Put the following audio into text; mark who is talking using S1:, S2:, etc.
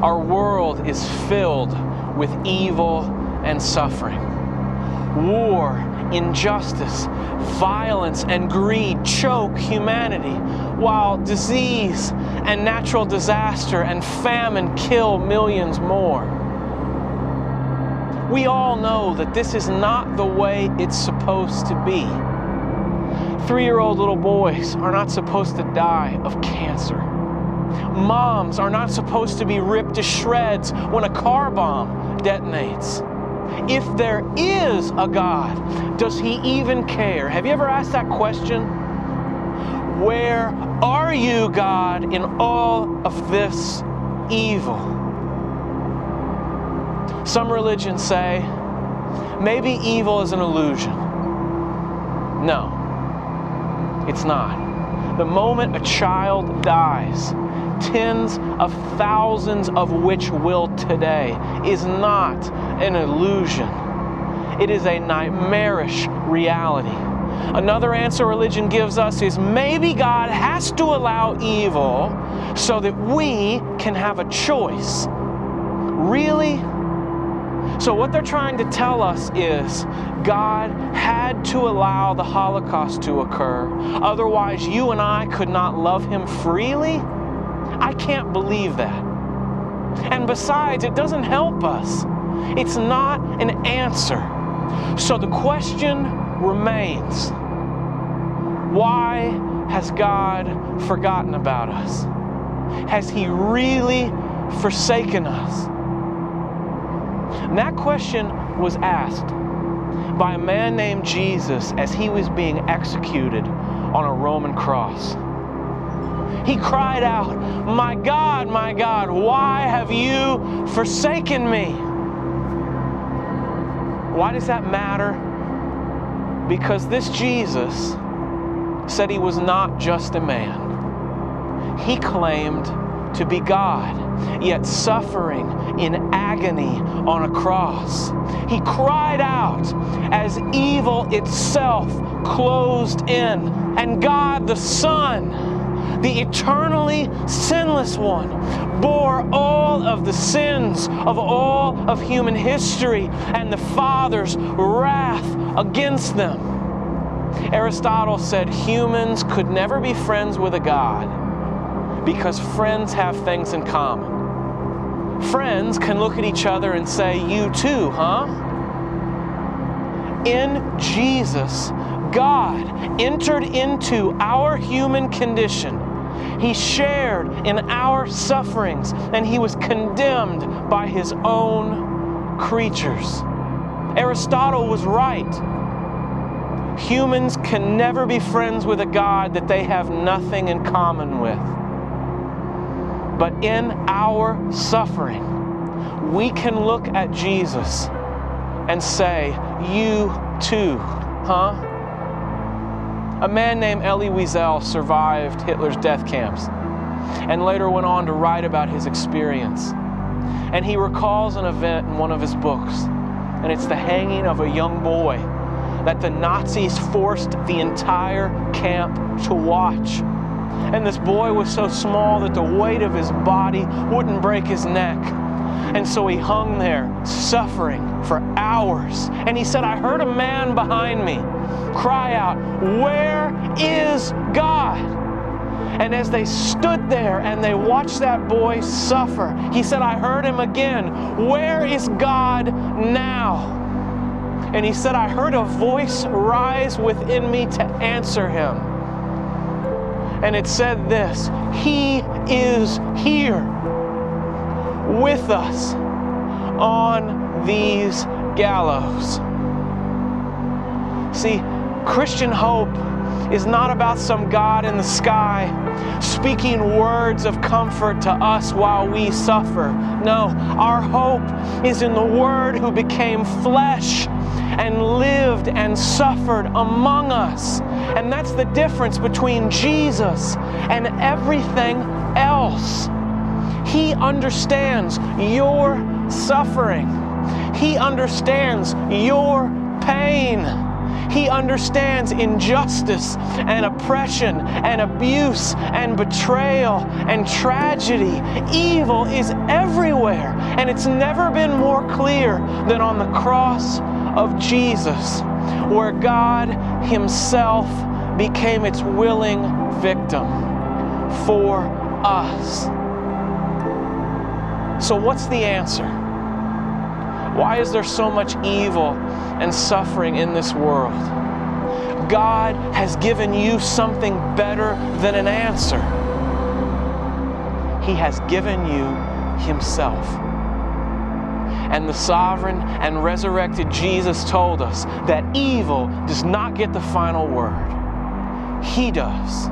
S1: Our world is filled with evil and suffering. War, injustice, violence, and greed choke humanity, while disease and natural disaster and famine kill millions more. We all know that this is not the way it's supposed to be. 3-year-old little boys are not supposed to die of cancer. Moms are not supposed to be ripped to shreds when a car bomb detonates. If there is a God, does He even care? Have you ever asked that question? Where are you, God, in all of this evil? Some religions say, maybe evil is an illusion. No, it's not. The moment a child dies, tens of thousands of which will today, is not an illusion. It is a nightmarish reality. Another answer religion gives us is maybe God has to allow evil so that we can have a choice. Really? So what they're trying to tell us is God had to allow the Holocaust to occur, otherwise you and I could not love Him freely? I can't believe that. And besides, it doesn't help us. It's not an answer. So the question remains, why has God forgotten about us? Has He really forsaken us? And that question was asked by a man named Jesus as He was being executed on a Roman cross. He cried out, my God, why have you forsaken me?" Why does that matter? Because this Jesus said He was not just a man. He claimed to be God, yet suffering in agony on a cross. He cried out as evil itself closed in, and God the Son, the eternally sinless one, bore all of the sins of all of human history and the Father's wrath against them. Aristotle said humans could never be friends with a God because friends have things in common. Friends can look at each other and say, "You too, huh?" In Jesus, God entered into our human condition. He shared in our sufferings, and He was condemned by His own creatures. Aristotle was right. Humans can never be friends with a God that they have nothing in common with. But in our suffering, we can look at Jesus and say, "You too, huh?" A man named Elie Wiesel survived Hitler's death camps and later went on to write about his experience. And he recalls an event in one of his books, and it's the hanging of a young boy that the Nazis forced the entire camp to watch. And this boy was so small that the weight of his body wouldn't break his neck. And so he hung there, suffering for hours. And he said, "I heard a man behind me cry out, 'Where is God?' And as they stood there and they watched that boy suffer, he said, 'I heard him again, 'Where is God now?' And he said, 'I heard a voice rise within me to answer him. And it said this, He is here with us on these gallows.'" See, Christian hope is not about some God in the sky speaking words of comfort to us while we suffer. No, our hope is in the Word who became flesh and lived and suffered among us. And that's the difference between Jesus and everything else. He understands your suffering. He understands your pain. He understands injustice and oppression and abuse and betrayal and tragedy. Evil is everywhere, and it's never been more clear than on the cross of Jesus, where God Himself became its willing victim for us. So what's the answer? Why is there so much evil and suffering in this world? God has given you something better than an answer. He has given you Himself. And the sovereign and resurrected Jesus told us that evil does not get the final word. He does.